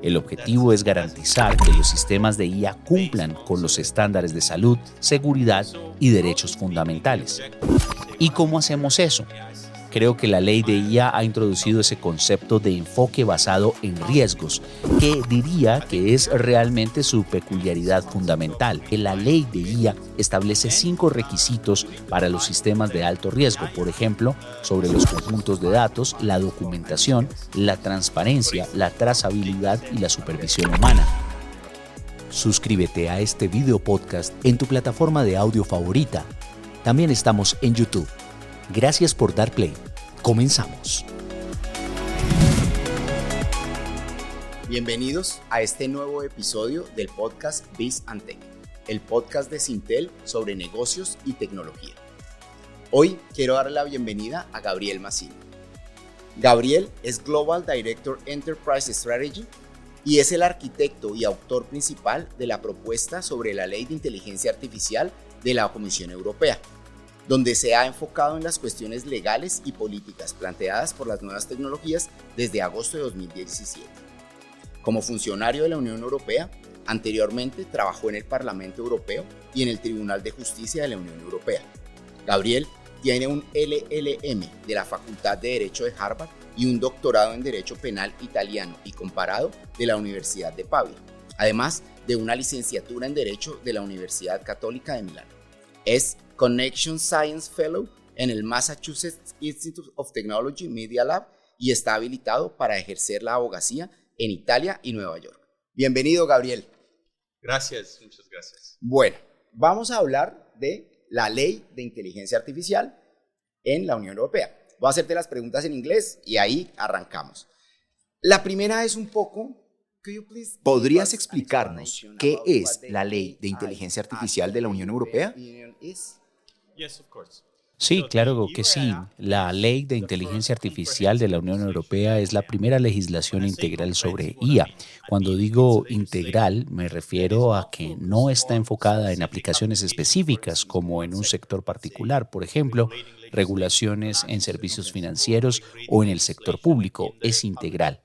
El objetivo es garantizar que los sistemas de IA cumplan con los estándares de salud, seguridad y derechos fundamentales. ¿Y cómo hacemos eso? Creo que la ley de IA ha introducido ese concepto de enfoque basado en riesgos, que diría que es realmente su peculiaridad fundamental. La ley de IA establece 5 requisitos para los sistemas de alto riesgo, por ejemplo, sobre los conjuntos de datos, la documentación, la transparencia, la trazabilidad y la supervisión humana. Suscríbete a este video podcast en tu plataforma de audio favorita. También estamos en YouTube. Gracias por dar play. Comenzamos. Bienvenidos a este nuevo episodio del podcast Biz and Tech, el podcast de Syntel sobre negocios y tecnología. Hoy quiero darle la bienvenida a Gabriel Massino. Gabriel es Global Director Enterprise Strategy y es el arquitecto y autor principal de la propuesta sobre la Ley de Inteligencia Artificial de la Comisión Europea, donde se ha enfocado en las cuestiones legales y políticas planteadas por las nuevas tecnologías desde agosto de 2017. Como funcionario de la Unión Europea, anteriormente trabajó en el Parlamento Europeo y en el Tribunal de Justicia de la Unión Europea. Gabriel tiene un LLM de la Facultad de Derecho de Harvard y un doctorado en Derecho Penal Italiano y Comparado de la Universidad de Pavia, además de una licenciatura en Derecho de la Universidad Católica de Milán. Es Connection Science Fellow en el Massachusetts Institute of Technology Media Lab y está habilitado para ejercer la abogacía en Italia y Nueva York. Bienvenido, Gabriel. Gracias, muchas gracias. Bueno, vamos a hablar de la Ley de Inteligencia Artificial en la Unión Europea. Voy a hacerte las preguntas en inglés y ahí arrancamos. La primera es un poco... ¿Podrías explicarnos qué es la Ley de Inteligencia Artificial de la Unión Europea? Sí, claro que sí. La Ley de Inteligencia Artificial de la Unión Europea es la primera legislación integral sobre IA. Cuando digo integral, me refiero a que no está enfocada en aplicaciones específicas como en un sector particular, por ejemplo, regulaciones en servicios financieros o en el sector público. Es integral.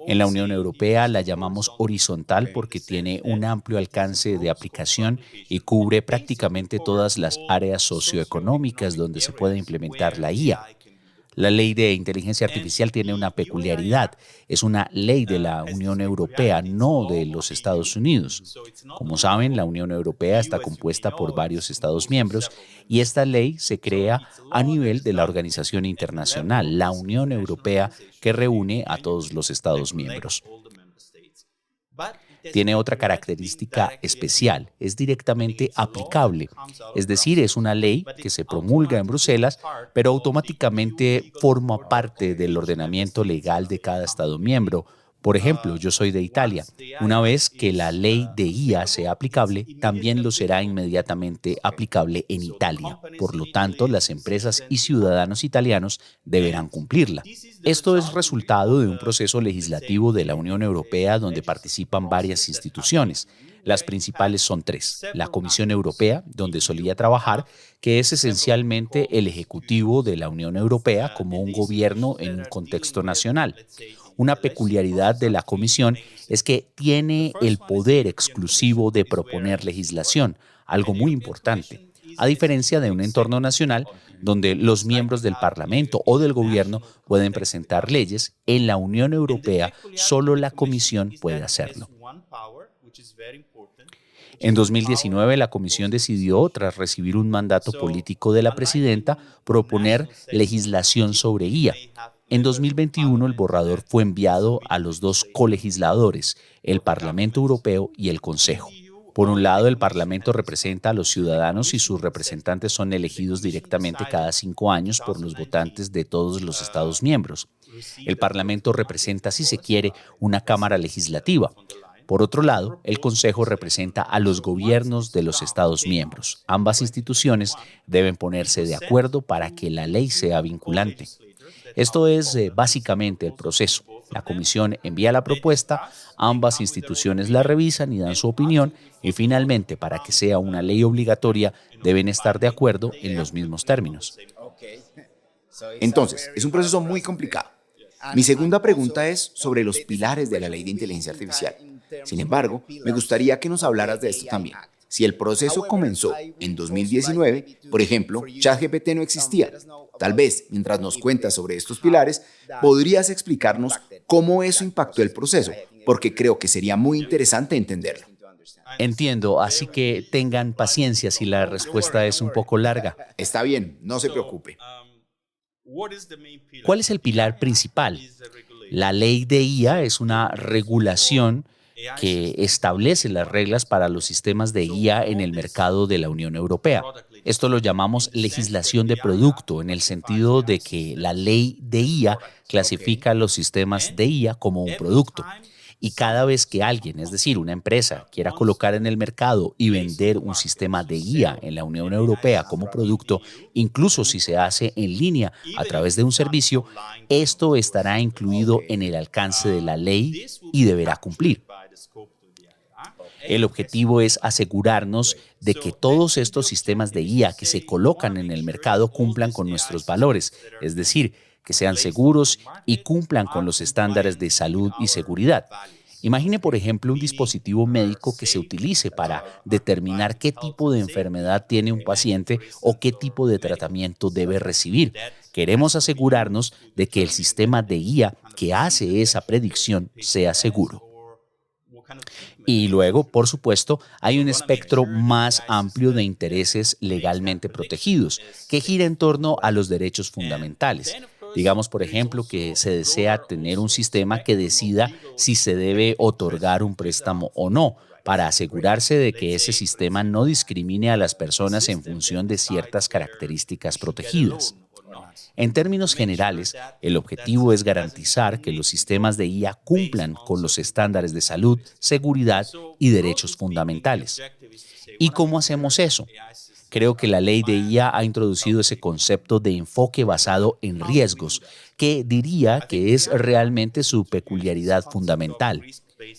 En la Unión Europea la llamamos horizontal porque tiene un amplio alcance de aplicación y cubre prácticamente todas las áreas socioeconómicas donde se puede implementar la IA. La ley de inteligencia artificial tiene una peculiaridad. Es una ley de la Unión Europea, no de los Estados Unidos. Como saben, la Unión Europea está compuesta por varios Estados miembros y esta ley se crea a nivel de la organización internacional, la Unión Europea, que reúne a todos los Estados miembros. Tiene otra característica especial, es directamente aplicable, es decir, es una ley que se promulga en Bruselas, pero automáticamente forma parte del ordenamiento legal de cada Estado miembro. Por ejemplo, yo soy de Italia. Una vez que la ley de IA sea aplicable, también lo será inmediatamente aplicable en Italia. Por lo tanto, las empresas y ciudadanos italianos deberán cumplirla. Esto es resultado de un proceso legislativo de la Unión Europea donde participan varias instituciones. Las principales son 3. La Comisión Europea, donde solía trabajar, que es esencialmente el ejecutivo de la Unión Europea como un gobierno en un contexto nacional. Una peculiaridad de la Comisión es que tiene el poder exclusivo de proponer legislación, algo muy importante, a diferencia de un entorno nacional donde los miembros del Parlamento o del gobierno pueden presentar leyes. En la Unión Europea solo la Comisión puede hacerlo. En 2019, la Comisión decidió, tras recibir un mandato político de la presidenta, proponer legislación sobre IA. En 2021, el borrador fue enviado a los 2 colegisladores, el Parlamento Europeo y el Consejo. Por un lado, el Parlamento representa a los ciudadanos y sus representantes son elegidos directamente cada 5 años por los votantes de todos los Estados miembros. El Parlamento representa, si se quiere, una Cámara Legislativa. Por otro lado, el Consejo representa a los gobiernos de los Estados miembros. Ambas instituciones deben ponerse de acuerdo para que la ley sea vinculante. Esto es básicamente el proceso. La Comisión envía la propuesta, ambas instituciones la revisan y dan su opinión y finalmente, para que sea una ley obligatoria, deben estar de acuerdo en los mismos términos. Entonces, es un proceso muy complicado. Mi segunda pregunta es sobre los pilares de la ley de inteligencia artificial. Sin embargo, me gustaría que nos hablaras de esto también. Si el proceso comenzó en 2019, por ejemplo, ChatGPT no existía. Tal vez, mientras nos cuentas sobre estos pilares, podrías explicarnos cómo eso impactó el proceso, porque creo que sería muy interesante entenderlo. Entiendo, así que tengan paciencia si la respuesta es un poco larga. Está bien, no se preocupe. ¿Cuál es el pilar principal? La ley de IA es una regulación que establece las reglas para los sistemas de IA en el mercado de la Unión Europea. Esto lo llamamos legislación de producto, en el sentido de que la ley de IA clasifica los sistemas de IA como un producto. Y cada vez que alguien, es decir, una empresa, quiera colocar en el mercado y vender un sistema de IA en la Unión Europea como producto, incluso si se hace en línea a través de un servicio, esto estará incluido en el alcance de la ley y deberá cumplir. El objetivo es asegurarnos de que todos estos sistemas de IA que se colocan en el mercado cumplan con nuestros valores, es decir, que sean seguros y cumplan con los estándares de salud y seguridad. Imagine, por ejemplo, un dispositivo médico que se utilice para determinar qué tipo de enfermedad tiene un paciente o qué tipo de tratamiento debe recibir. Queremos asegurarnos de que el sistema de IA que hace esa predicción sea seguro. Y luego, por supuesto, hay un espectro más amplio de intereses legalmente protegidos que gira en torno a los derechos fundamentales. Digamos, por ejemplo, que se desea tener un sistema que decida si se debe otorgar un préstamo o no, para asegurarse de que ese sistema no discrimine a las personas en función de ciertas características protegidas. En términos generales, el objetivo es garantizar que los sistemas de IA cumplan con los estándares de salud, seguridad y derechos fundamentales. ¿Y cómo hacemos eso? Creo que la ley de IA ha introducido ese concepto de enfoque basado en riesgos, que diría que es realmente su peculiaridad fundamental.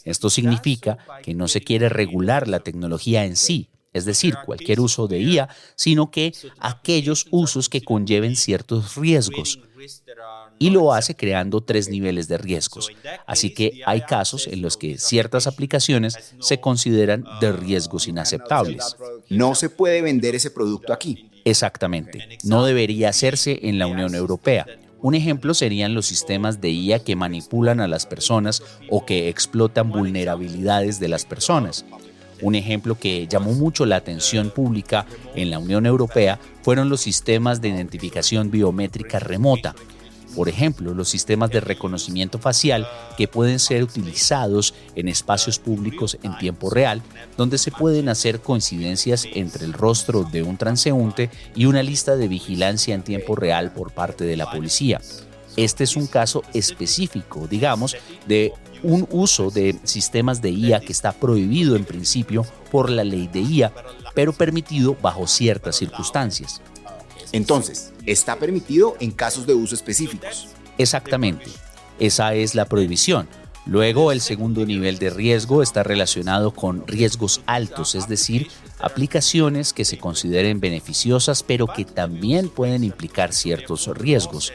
Esto significa que no se quiere regular la tecnología en sí, es decir, cualquier uso de IA, sino que aquellos usos que conlleven ciertos riesgos. Y lo hace creando 3 niveles de riesgos. Así que hay casos en los que ciertas aplicaciones se consideran de riesgos inaceptables. No se puede vender ese producto aquí. Exactamente. No debería hacerse en la Unión Europea. Un ejemplo serían los sistemas de IA que manipulan a las personas o que explotan vulnerabilidades de las personas. Un ejemplo que llamó mucho la atención pública en la Unión Europea fueron los sistemas de identificación biométrica remota. Por ejemplo, los sistemas de reconocimiento facial que pueden ser utilizados en espacios públicos en tiempo real, donde se pueden hacer coincidencias entre el rostro de un transeúnte y una lista de vigilancia en tiempo real por parte de la policía. Este es un caso específico, digamos, de un uso de sistemas de IA que está prohibido en principio por la ley de IA, pero permitido bajo ciertas circunstancias. Entonces, está permitido en casos de uso específicos. Exactamente, esa es la prohibición. Luego, el segundo nivel de riesgo está relacionado con riesgos altos, es decir, aplicaciones que se consideren beneficiosas, pero que también pueden implicar ciertos riesgos.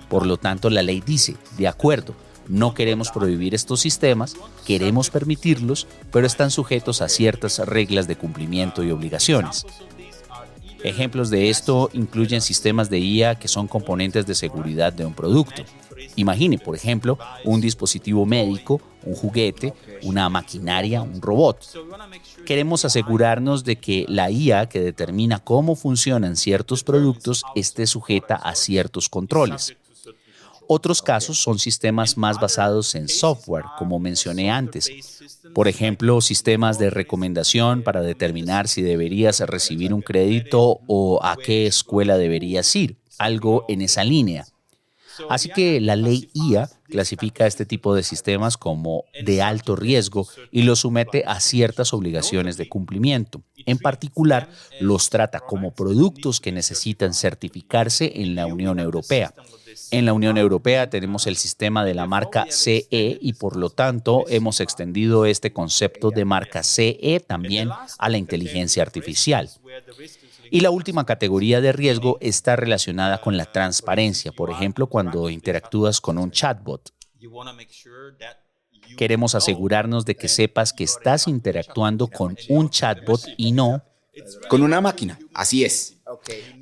Por lo tanto, la ley dice, de acuerdo, no queremos prohibir estos sistemas, queremos permitirlos, pero están sujetos a ciertas reglas de cumplimiento y obligaciones. Ejemplos de esto incluyen sistemas de IA que son componentes de seguridad de un producto. Imagine, por ejemplo, un dispositivo médico, un juguete, una maquinaria, un robot. Queremos asegurarnos de que la IA que determina cómo funcionan ciertos productos esté sujeta a ciertos controles. Otros casos son sistemas más basados en software, como mencioné antes. Por ejemplo, sistemas de recomendación para determinar si deberías recibir un crédito o a qué escuela deberías ir, algo en esa línea. Así que la ley IA clasifica este tipo de sistemas como de alto riesgo y los somete a ciertas obligaciones de cumplimiento. En particular, los trata como productos que necesitan certificarse en la Unión Europea. En la Unión Europea tenemos el sistema de la marca CE y por lo tanto hemos extendido este concepto de marca CE también a la inteligencia artificial. Y la última categoría de riesgo está relacionada con la transparencia. Por ejemplo, cuando interactúas con un chatbot. Queremos asegurarnos de que sepas que estás interactuando con un chatbot y no Con una máquina, así es.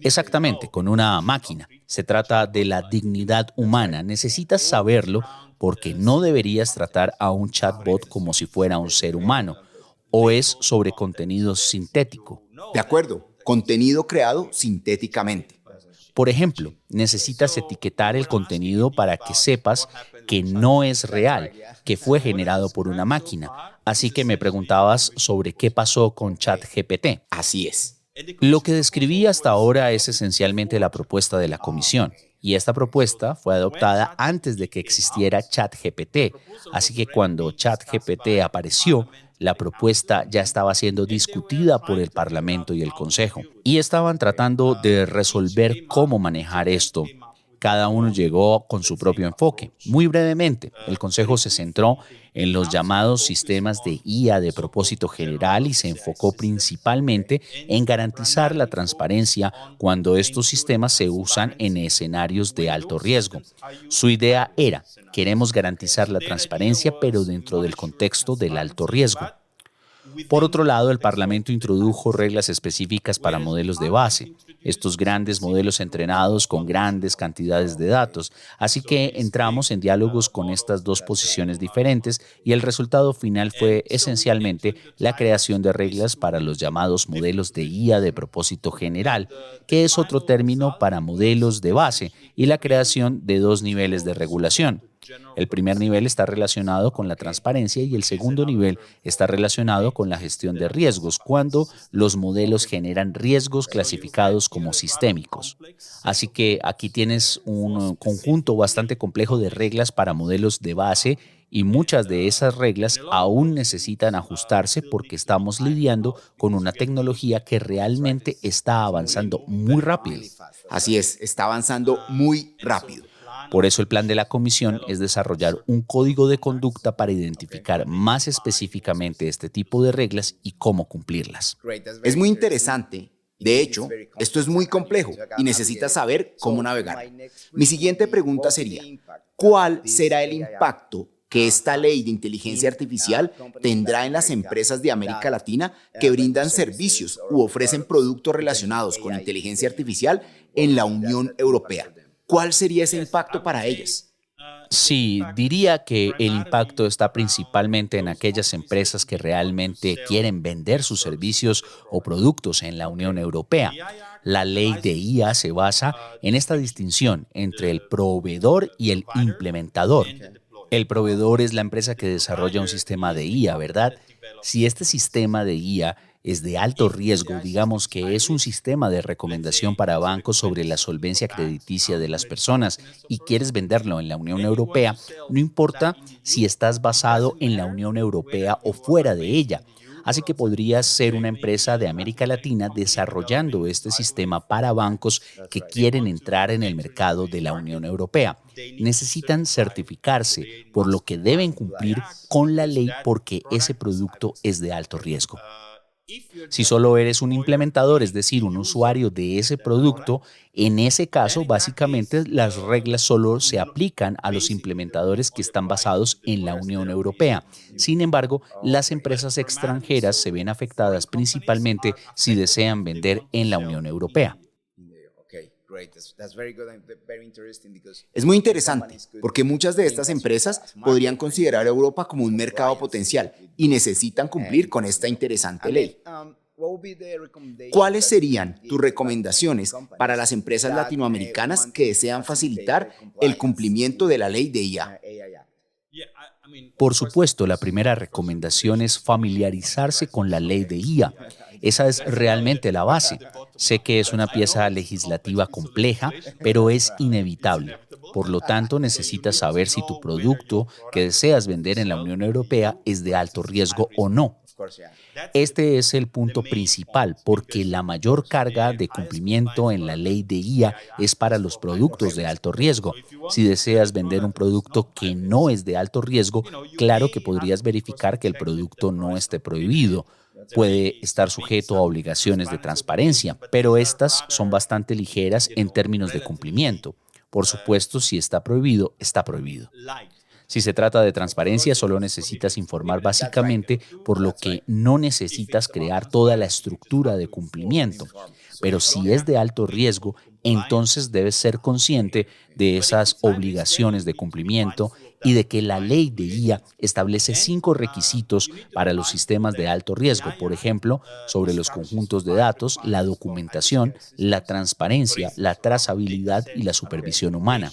exactamente con una máquina. Se trata de la dignidad humana. Necesitas saberlo porque no deberías tratar a un chatbot como si fuera un ser humano. O es sobre contenido sintético. De acuerdo, contenido creado sintéticamente. Por ejemplo, necesitas etiquetar el contenido para que sepas que no es real, que fue generado por una máquina. Así que me preguntabas sobre qué pasó con ChatGPT. Así es. Lo que describí hasta ahora es esencialmente la propuesta de la comisión. Y esta propuesta fue adoptada antes de que existiera ChatGPT. Así que cuando ChatGPT apareció, la propuesta ya estaba siendo discutida por el Parlamento y el Consejo. Y estaban tratando de resolver cómo manejar esto. Cada uno llegó con su propio enfoque. Muy brevemente, el Consejo se centró en los llamados sistemas de IA de propósito general y se enfocó principalmente en garantizar la transparencia cuando estos sistemas se usan en escenarios de alto riesgo. Su idea era, queremos garantizar la transparencia, pero dentro del contexto del alto riesgo. Por otro lado, el Parlamento introdujo reglas específicas para modelos de base, estos grandes modelos entrenados con grandes cantidades de datos. Así que entramos en diálogos con estas dos posiciones diferentes y el resultado final fue esencialmente la creación de reglas para los llamados modelos de IA de propósito general, que es otro término para modelos de base, y la creación de dos niveles de regulación. El primer nivel está relacionado con la transparencia y el segundo nivel está relacionado con la gestión de riesgos, cuando los modelos generan riesgos clasificados como sistémicos. Así que aquí tienes un conjunto bastante complejo de reglas para modelos de base y muchas de esas reglas aún necesitan ajustarse porque estamos lidiando con una tecnología que realmente está avanzando muy rápido. Así es, está avanzando muy rápido. Por eso el plan de la comisión es desarrollar un código de conducta para identificar más específicamente este tipo de reglas y cómo cumplirlas. Es muy interesante. De hecho, esto es muy complejo y necesitas saber cómo navegar. Mi siguiente pregunta sería, ¿cuál será el impacto que esta ley de inteligencia artificial tendrá en las empresas de América Latina que brindan servicios u ofrecen productos relacionados con inteligencia artificial en la Unión Europea? ¿Cuál sería ese impacto para ellas? Sí, diría que el impacto está principalmente en aquellas empresas que realmente quieren vender sus servicios o productos en la Unión Europea. La ley de IA se basa en esta distinción entre el proveedor y el implementador. El proveedor es la empresa que desarrolla un sistema de IA, ¿verdad? Si este sistema de IA es de alto riesgo, digamos que es un sistema de recomendación para bancos sobre la solvencia crediticia de las personas y quieres venderlo en la Unión Europea, no importa si estás basado en la Unión Europea o fuera de ella. Así que podrías ser una empresa de América Latina desarrollando este sistema para bancos que quieren entrar en el mercado de la Unión Europea. Necesitan certificarse, por lo que deben cumplir con la ley porque ese producto es de alto riesgo. Si solo eres un implementador, es decir, un usuario de ese producto, en ese caso, básicamente, las reglas solo se aplican a los implementadores que están basados en la Unión Europea. Sin embargo, las empresas extranjeras se ven afectadas principalmente si desean vender en la Unión Europea. Es muy interesante porque muchas de estas empresas podrían considerar a Europa como un mercado potencial y necesitan cumplir con esta interesante ley. ¿Cuáles serían tus recomendaciones para las empresas latinoamericanas que desean facilitar el cumplimiento de la ley de IA? Por supuesto, la primera recomendación es familiarizarse con la ley de IA. Esa es realmente la base. Sé que es una pieza legislativa compleja, pero es inevitable. Por lo tanto, necesitas saber si tu producto que deseas vender en la Unión Europea es de alto riesgo o no. Este es el punto principal, porque la mayor carga de cumplimiento en la ley de IA es para los productos de alto riesgo. Si deseas vender un producto que no es de alto riesgo, claro que podrías verificar que el producto no esté prohibido. Puede estar sujeto a obligaciones de transparencia, pero estas son bastante ligeras en términos de cumplimiento. Por supuesto, si está prohibido, está prohibido. Si se trata de transparencia, solo necesitas informar básicamente, por lo que no necesitas crear toda la estructura de cumplimiento. Pero si es de alto riesgo, entonces debes ser consciente de esas obligaciones de cumplimiento y de que la ley de IA establece 5 requisitos para los sistemas de alto riesgo, por ejemplo, sobre los conjuntos de datos, la documentación, la transparencia, la trazabilidad y la supervisión humana.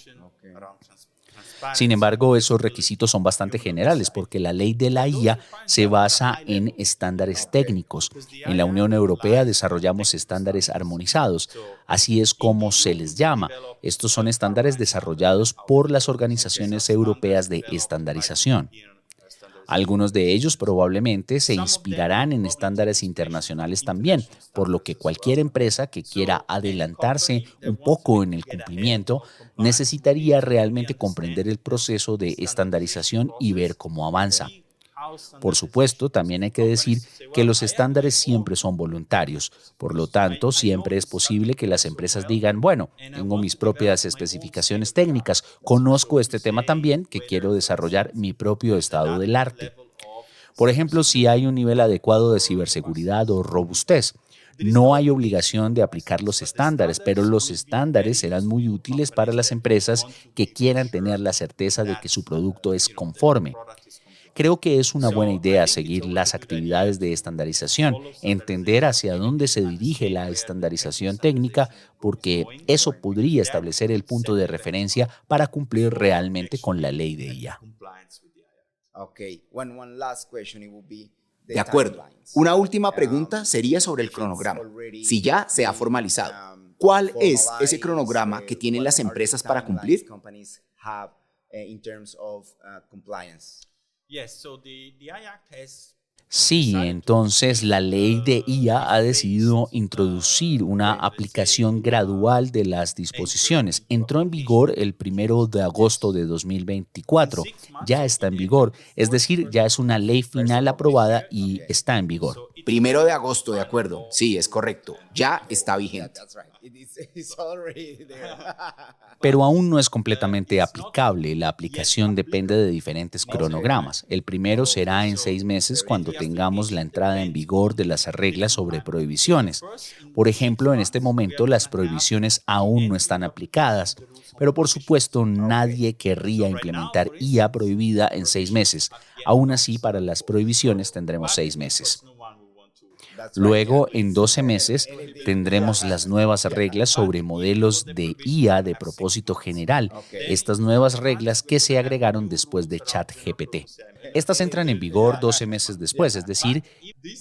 Sin embargo, esos requisitos son bastante generales porque la ley de la IA se basa en estándares técnicos. En la Unión Europea desarrollamos estándares armonizados, así es como se les llama. Estos son estándares desarrollados por las organizaciones europeas de estandarización. Algunos de ellos probablemente se inspirarán en estándares internacionales también, por lo que cualquier empresa que quiera adelantarse un poco en el cumplimiento necesitaría realmente comprender el proceso de estandarización y ver cómo avanza. Por supuesto, también hay que decir que los estándares siempre son voluntarios. Por lo tanto, siempre es posible que las empresas digan, bueno, tengo mis propias especificaciones técnicas, conozco este tema también, que quiero desarrollar mi propio estado del arte. Por ejemplo, si hay un nivel adecuado de ciberseguridad o robustez. No hay obligación de aplicar los estándares, pero los estándares serán muy útiles para las empresas que quieran tener la certeza de que su producto es conforme. Creo que es una buena idea seguir las actividades de estandarización, entender hacia dónde se dirige la estandarización técnica, porque eso podría establecer el punto de referencia para cumplir realmente con la ley de IA. De acuerdo. Una última pregunta sería sobre el cronograma. Si ya se ha formalizado, ¿cuál es ese cronograma que tienen las empresas para cumplir? Sí, entonces la ley de IA ha decidido introducir una aplicación gradual de las disposiciones. Entró en vigor el 1 de agosto de 2024. Ya está en vigor, es decir, ya es una ley final aprobada y está en vigor. 1 de agosto, de acuerdo. Sí, es correcto. Ya está vigente. Pero aún no es completamente aplicable. La aplicación depende de diferentes cronogramas. El primero será en 6 meses cuando tengamos la entrada en vigor de las reglas sobre prohibiciones. Por ejemplo, en este momento las prohibiciones aún no están aplicadas, pero por supuesto nadie querría implementar IA prohibida en 6 meses. Aún así, para las prohibiciones tendremos 6 meses. Luego, en 12 meses, tendremos las nuevas reglas sobre modelos de IA de propósito general, estas nuevas reglas que se agregaron después de ChatGPT. Estas entran en vigor 12 meses después, es decir,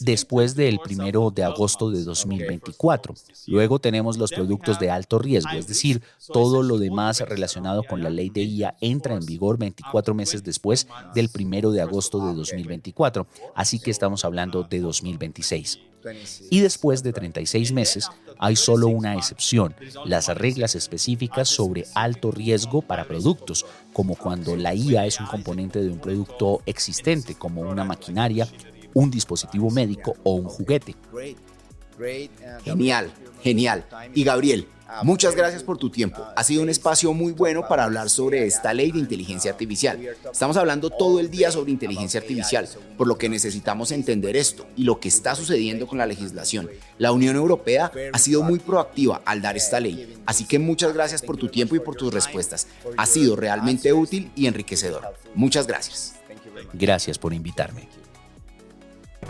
después del 1 de agosto de 2024. Luego tenemos los productos de alto riesgo, es decir, todo lo demás relacionado con la ley de IA entra en vigor 24 meses después del 1 de agosto de 2024, así que estamos hablando de 2026. Y después de 36 meses, hay solo una excepción, las reglas específicas sobre alto riesgo para productos, como cuando la IA es un componente de un producto existente, como una maquinaria, un dispositivo médico o un juguete. Genial, genial. Y Gabriel, muchas gracias por tu tiempo. Ha sido un espacio muy bueno para hablar sobre esta ley de inteligencia artificial. Estamos hablando todo el día sobre inteligencia artificial, por lo que necesitamos entender esto y lo que está sucediendo con la legislación. La Unión Europea ha sido muy proactiva al dar esta ley, así que muchas gracias por tu tiempo y por tus respuestas. Ha sido realmente útil y enriquecedor. Muchas gracias. Gracias por invitarme.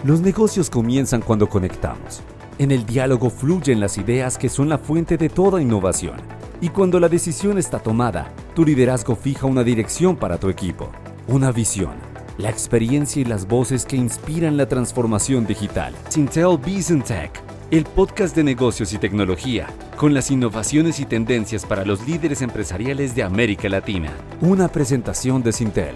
Los negocios comienzan cuando conectamos. En el diálogo fluyen las ideas que son la fuente de toda innovación. Y cuando la decisión está tomada, tu liderazgo fija una dirección para tu equipo, una visión, la experiencia y las voces que inspiran la transformación digital. Syntel Biz Tech, el podcast de negocios y tecnología, con las innovaciones y tendencias para los líderes empresariales de América Latina. Una presentación de Syntel.